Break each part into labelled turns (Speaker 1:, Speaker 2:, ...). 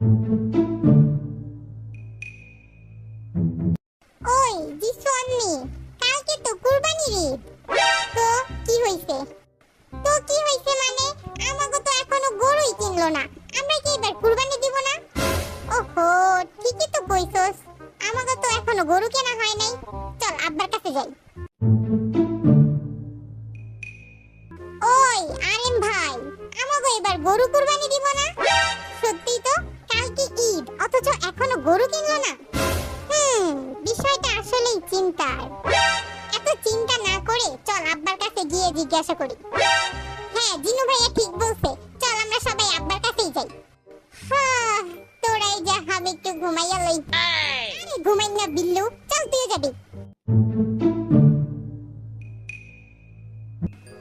Speaker 1: ওই জিসু আম্মি, কালকে তো কুরবানির ঈদ। তো কি হইছে? মানে আমাগো তো এখনো গরুই কিনলো না। আমরা কি এবার কুরবানি দিব না? ওহো, ঠিকই তো কইছস। আমাগো তো এখনো গরু কেনা হয় নাই। চল আব্বার কাছে যাই। ওই আরেম ভাই, আমাগো এবার গরু কুরবানি দিব না? সত্যি তো, কালকে ঈদ অথচ এখনো গরু কিনলো না। বিষয়টা আসলেই চিন্তার। এত চিন্তা না করে চল আব্বার কাছে গিয়ে জিজ্ঞাসা করি। হ্যাঁ, জিনু ভাইয়া ঠিক বলছে, চল আমরা সবাই আব্বার কাছেই যাই। হ্যাঁ, তোরাই যা, আমি একটু ঘুমাইয়া লই। আরে ঘুমাই না বিল্লু, চল তুই যাবি।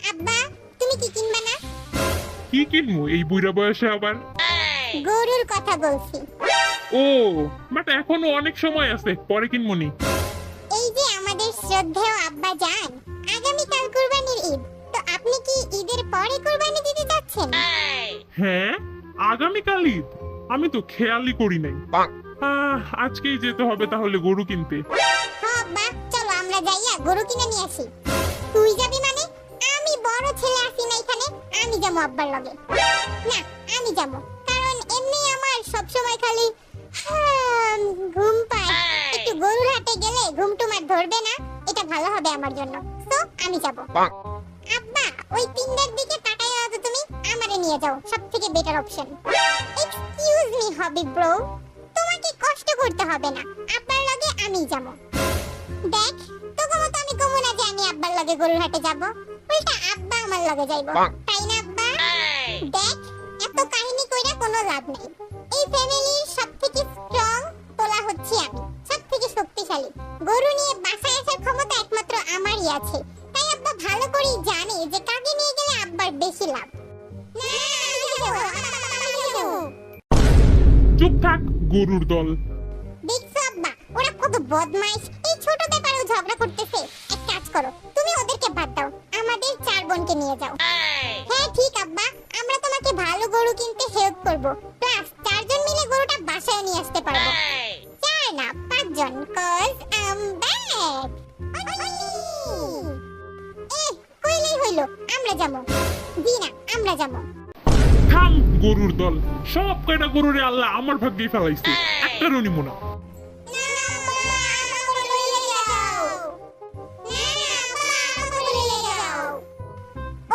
Speaker 1: আব্বা, তুমি কি কিনবা না?
Speaker 2: কি কিনবো এই বুড়া বয়সে আবার?
Speaker 1: গরুর কথা বলছি।
Speaker 2: ও, বাট এখনো অনেক সময় আছে, পরে কিনবনি।
Speaker 1: এই যে আমাদের শ্রদ্ধেয় আব্বা জান, আগামীকাল কুরবানির ঈদ, তো আপনি কি ঈদের পরে কুরবানি দিতে যাচ্ছেন?
Speaker 2: হ্যাঁ, আগামীকাল ঈদ? আমি তো খেয়ালই করি নাই। আজকেই যেতে হবে তাহলে গরু কিনতে।
Speaker 1: হ্যাঁ আব্বা, চলো আমরা যাইয়া গরু কিনে নিয়ে আসি। তুই যাবি মানে? আমি বড় ছেলে আছি না এখানে, আমি যাবো আব্বার লগে। না, আমি যাবো, কারণ এমনি আমার সব সময় খালি ঘুম পায়। একটু গরুর হাটে গেলে ঘুম টুমার ধরবে না, এটা ভালো হবে আমার জন্য। তো আমি যাবো। আব্বা, ওই তিনটার দিকে তাকাই তো তুমি, আমারে নিয়ে যাও, সবথেকে বেটার অপশন। এক্সকিউজ মি হবি ব্রো, তোমাকে কষ্ট করতে হবে না, আব্বার লগে আমি যাবো। দেখ, তোকে মতো আমি কমু না যে আমি আব্বার লগে গরুর হাটে যাব, উল্টা আব্বা আমার লগে যাইবো, তাই না আব্বা? দেখ, এত কাহিনী কইরা কোনো লাভ নাই। এই ফ্যামিলির সবথেকে স্ট্রং তোলা হচ্ছে আমি, সবথেকে শক্তিশালী। গরু নিয়ে বাসায় আসার ক্ষমতা একমাত্র আমারই আছে। তাই আব্বা ভালো করেই জানে যে কাকে নিয়ে গেলে আব্বার বেশি লাভ।
Speaker 2: চুপ থাক গরুর দল।
Speaker 1: দেখছো আব্বা, ওরা কত বদমাইশ, এই ছোট ব্যাপারেও ঝগড়া করতেছে। এক কাজ করো, তুমি ওদেরকে বাদ দাও, আমাদের চার বোনকে নিয়ে যাও। হ্যাঁ ঠিক আব্বা, আমরা তোমাকে ভালো গরু কিনতে হেল্প করব, প্লাস চারজন মিলে গরুটা বাসায় নিয়ে আসতে পারবো। চার না, পাঁচজন, কজ আম ব্যাক। কইলেই হইলো, আমরা যাবো। জি না, আমরা যাবো।
Speaker 2: থাম গরুর দল, সব কয়টা গরুরে আল্লাহ আমার ভাগ্যে ফেলাইছে, একটারও নিব না।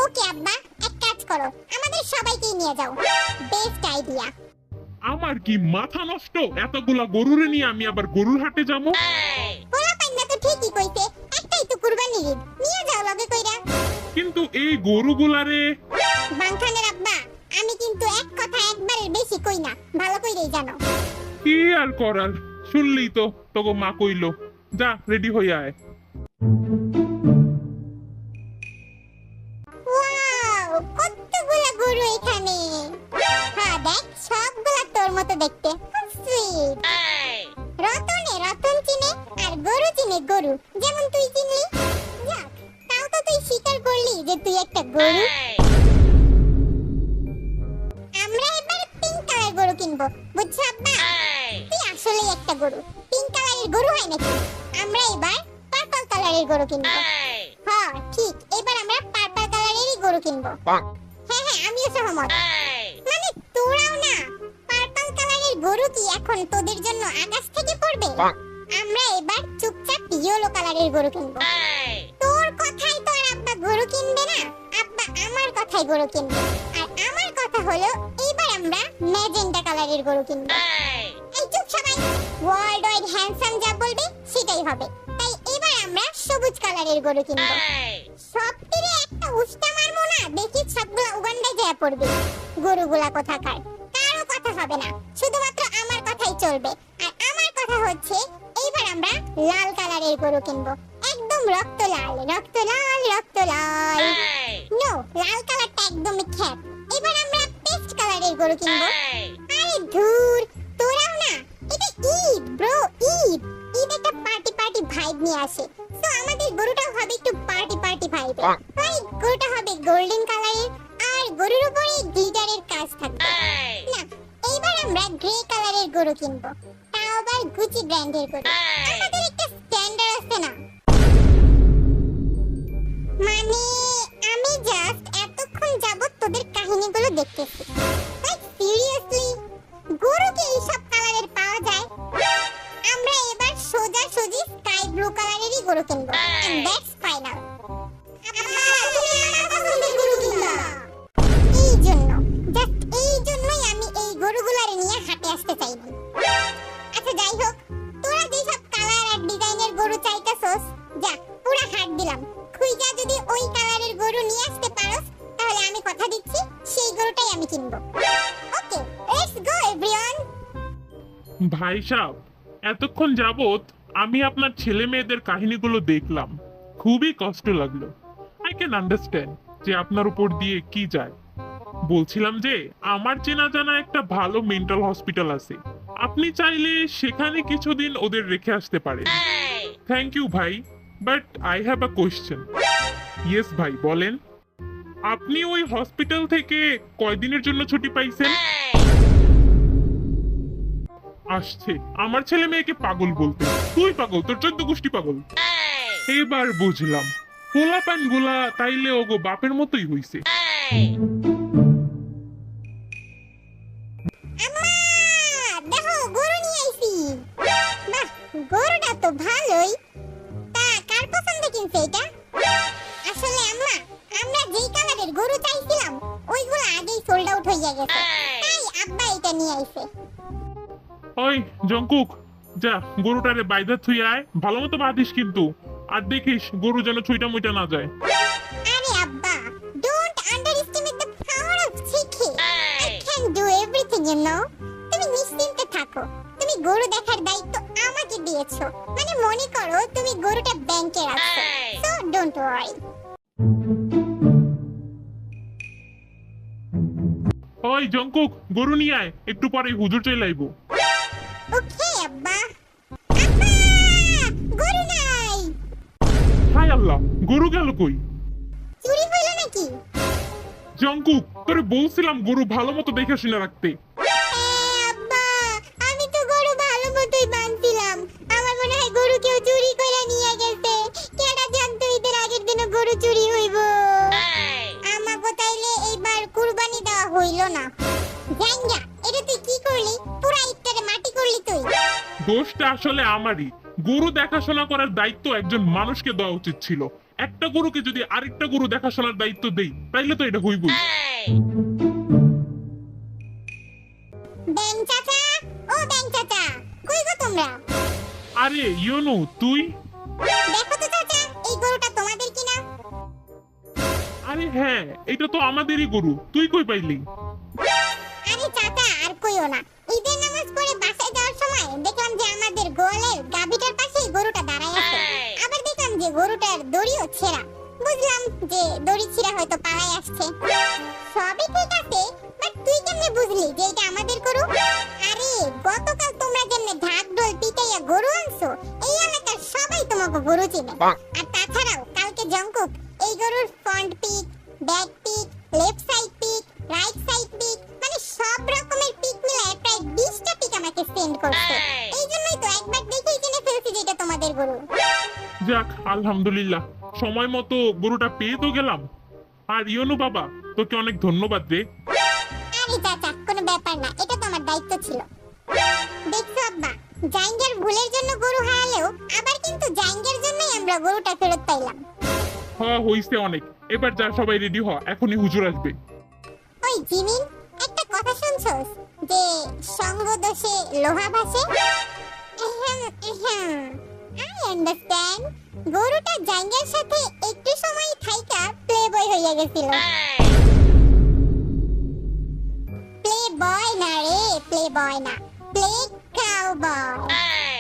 Speaker 1: ওকে আব্বা, এক কাজ করো, আমাদের সবাইকেই নিয়ে যাও। Best idea.
Speaker 2: আমার কি মাথা নষ্ট, এতগুলা গরুরে নিয়ে আমি আবার গরুর হাটে যাবো?
Speaker 1: পোলা পাইনা তো ঠিকই কইছে, একটাই তো কুরবানির ঈদ, নিয়ে যাও লগে কইরা।
Speaker 2: কিন্তু এই গরুগুলারে
Speaker 1: বাংখানের আব্বা, আমি কিন্তু এক কথা একবারের বেশি কই না, ভালো কইরেই জানো।
Speaker 2: কি আর করার, শুনলেই তো তোকে মা কইলো, যা রেডি হয়ে আয়।
Speaker 1: ওয়াও, কতগুলা গরু এখানে। হ্যাঁ দেখ, সবগুলা তোর মতো দেখতে, সুইট। রতনে রতন চিনে আর গরু চিনে গরু, যেমন তুই চিনলি। যাক, তাও তো তুই স্বীকার করলি যে তুই একটা গরু। আমরা এবার পিঙ্ক কালার গরু কিনবো, বুঝছো আব্বা? তুই আসলেই একটা গরু। পিঙ্ক কালারের গরু হয় নাকি? আমরা এবার পার্পল কালারের গরু কিনবো। হ্যাঁ ঠিক, এবার আমরা পার্পল কালারেরই গরু কিনবো। হ্যাঁ হ্যাঁ, আমিও সহমত। মানে তোরাও না, পার্পল কালারের গরু কি এখন তোদের জন্য আকাশ থেকে পড়বে? আমরা এবার চুপচাপ ইয়েলো কালারের গরু কিনবো। তোর কথাই তো আর আব্বা গরু কিনবে না, আব্বা আমার কথাই গরু কিনবে। আর আমার কথা হলো, এইবার আমরা ম্যাজেন্টা কালারের গরু কিনবো। এই চুপ সবাই, ওয়ার্ল্ড ওয়াইড হ্যান্ডসাম যা বলবে সেটাই হবে। তাই এবার আমরা সবুজ কালারের গরু কিনবো। সব তীরে একটা উস্তা মারবো না, দেখি সবগুলা উগান্ডায় যায় পড়বে। গরুগুলা কোথাকার, কারো কথা হবে না, শুধুমাত্র আমার কথাই চলবে। আর আমার কথা হচ্ছে, এইবার আমরা লাল কালারের গরু কিনবো, একদম রক্ত লাল, রক্ত লাল, রক্ত লাল। নো, লাল কালারটা একদমই খ্যাপ। এবার আমরা পেস্ট কালারের গরু কিনবো। আরে ধুর, তোরাও না, এটা ঈদ ব্রো, ঈদ। ঈদ একটা পার্টি পার্টি ভাইব নিয়ে আসে, তো আমাদের গরুটাও হবে একটু পার্টি পার্টি ভাইব। তাই গরুটা হবে গোল্ডেন কালারের, আর গরুর উপরে গ্লিটারের কাজ থাকবে। না, এইবার আমরা গ্রে কালার গরু কিনবো, তাও আবার গুচি ব্র্যান্ডের গরু। আমাদের একটা স্ট্যান্ডার্ড আছে না? মানে আমি জাস্ট এতক্ষণ যাবত তোদের কাহিনীগুলো দেখতেছি। লাইক সিরিয়াসলি, গরু কি এইসব কালারের পাওয়া যায়? আমরা এবার সোজা সুজি স্কাই ব্লু কালারেরই গরু কিনবো, এন্ড দ্যাটস ফাইনাল। এই জন্য, জাস্ট এই জন্যই আমি এই গরুগুলারে নিয়ে হাটে আসতে চাইনি। আচ্ছা যাই হোক, তোরা যেসব কালার আর ডিজাইনের গরু চাইতেছস, যা পুরা হাট দিলাম। খুইজা যদি ওই কালারের গরু নিয়ে আসতে পারোস, তাহলে আমি কথা দিচ্ছি সেই গরুটাই আমি কিনবো। ওকে, লেটস গো এভরিওয়ান।
Speaker 2: ভাই সাহেব, এতক্ষণ যাবত আমি আপনার ছেলে মেয়েদের কাহিনীগুলো দেখলাম, খুবই কষ্ট লাগলো। আই ক্যান আন্ডারস্ট্যান্ড যে আপনার উপর দিয়ে কি যায়। বলছিলাম যে আমার চেনা জানা একটা ভালো মেন্টাল হসপিটাল আছে, আপনি চাইলে সেখানে কিছুদিন ওদের রেখে আসতে পারেন। থ্যাংক ইউ ভাই, but I have a question. Yes ভাই বলেন, আপনি ওই হসপিটাল থেকে কয়দিনের জন্য ছুটি পাইছেন? আসছে আমার ছেলে মেয়েকে পাগল বলতে। তুই পাগল, তোর 14 গোষ্ঠী পাগল। এবার বুঝলাম, পোলাপান গুলা তাইলে ওগো বাপের মতোই হইছে।
Speaker 1: আম্মা, দেখো গরু নিয়ে আইছি। বাহ, গরুটা তো ভালোই। তা কার পছন্দ কিনছে এটা? আসলে আম্মা, আমরা যেই কালারের গরু চাইছিলাম ওইগুলো আগেই সোল্ড আউট হয়ে গেছে, তাই আব্বা এটা নিয়ে আইছে।
Speaker 2: ওই জঙ্কুক, যা গরুটারে বাইদা থুই আয়, ভালো মতো বাঁধিস কিন্তু। আর দেখিস গরু যেন ছুইটা মুইটা না যায়।
Speaker 1: আরে আব্বা, don't underestimate the power of চিকি। I can do everything, you know. তুমি নিশ্চিন্তে থাকো, তুমি গরু দেখার দায়িত্ব আমাকে দিয়েছো, মানে মনে করো তুমি গরুটা ব্যাংকে রাখছো, সো ডোন্ট ওয়ারি।
Speaker 2: ওই জঙ্কুক, গরু নিয়ে আয়, একটু পরে হুজুর চলে আইবো।
Speaker 1: ওকে আব্বা। আব্বা, গরু নাই।
Speaker 2: হায় আল্লাহ, গরু গেল কই?
Speaker 1: চুরি হইল নাকি?
Speaker 2: জঙ্কুক, তোরে বলছিলাম গরু ভালো মতো দেখে শুনে রাখতে।
Speaker 1: আব্বা, আমি তো গরু ভালো মতোই বাঁধছিলাম। আমার মনে হয় গরু কেউ চুরি করে নিয়ে গেছে। কেডা জানতো ঈদের আগের দিনে গরু চুরি হইব? আমাকে তাইলে এইবার কুরবানি দেওয়া হইল না। জাঙ্গা, এটা তুই কি করলি? পুরা ইফতারে মাটি করলি তুই।
Speaker 2: দোষটা আসলে আমারই। গরু দেখাশোনা করার দায়িত্ব একজন মানুষকে দেওয়া উচিত ছিল। একটা গরুকে যদি আরেকটা গরু দেখাশোনার দায়িত্ব দেই, তাইলে তো এটা হইবই।
Speaker 1: ব্যাং চাচা, ও ব্যাং চাচা, কই গো তোমরা?
Speaker 2: আরে ইয়োনো, তুই?
Speaker 1: দেখো তো চাচা, এই গরুটা তোমাদের কিনা?
Speaker 2: আরে হ্যাঁ, এটা তো আমাদেরই গরু, তুই কই পাইলি?
Speaker 1: আরে চাচা আর কইও না, ঈদের নামাজ পড়ে বাসায় যাওয়ার সময় দেখলাম যে আমাদের গোয়ালের গাবিটার পাশেই গরুটা দাঁড়ায় আছে। আবার দেখলাম যে গরুটার দড়িও ছেঁড়া। বুঝলাম যে দড়ি ছিঁড়া হয়তো পালায় আসছে। সবই ঠিক আছে, বাট তুই কেমনে বুঝলি যে এটা আমাদের গরু? আরে গতকাল তোমরা যেমনে ঢাক ঢোল পিটাইয়া গরু আনছো, এই এলাকার সবাই তোমাকে গরু চিনে। আর তাছাড়াও কালকে জঙ্কুক এই গরুর front pic, back pic, left side pic, right side pic, মানে সব রকমের পিক মিলায় প্রায় 20টা পিক আমাকে সেন্ড করছে। এই জন্যই তো একবার দেখেই জেনে ফেলছি যে এটা তোমাদের গরু।
Speaker 2: যাক আলহামদুলিল্লাহ, সময় মতো গরুটা পেয়ে তো গেলাম। আর ইয়োনো বাবা, তোকে অনেক ধন্যবাদ রে।
Speaker 1: আরে চাচা, কোনো ব্যাপার না, এটা তো আমার দায়িত্ব ছিল। দেখছো আব্বা, জাইঙ্গার ভুলের জন্য গরু হারালেও আবার কিন্তু জাইঙ্গার জন্যই আমরা গরুটা ফেরত পাইলাম।
Speaker 2: হ্যাঁ হইছে অনেক, এবার যা সবাই রেডি হ, এখনই হুজুর আসবে।
Speaker 1: ওই জিমিন, একটা কথা শুনছস যে সঙ্গ দোষে লোহা ভাসে? I understand. গরুটা জাঙ্গের সাথে একটু সময় থাইকা প্লে বয় হইয়া গেছিল। প্লে বয় না রে, প্লে বয় না, প্লে কাউ বয়।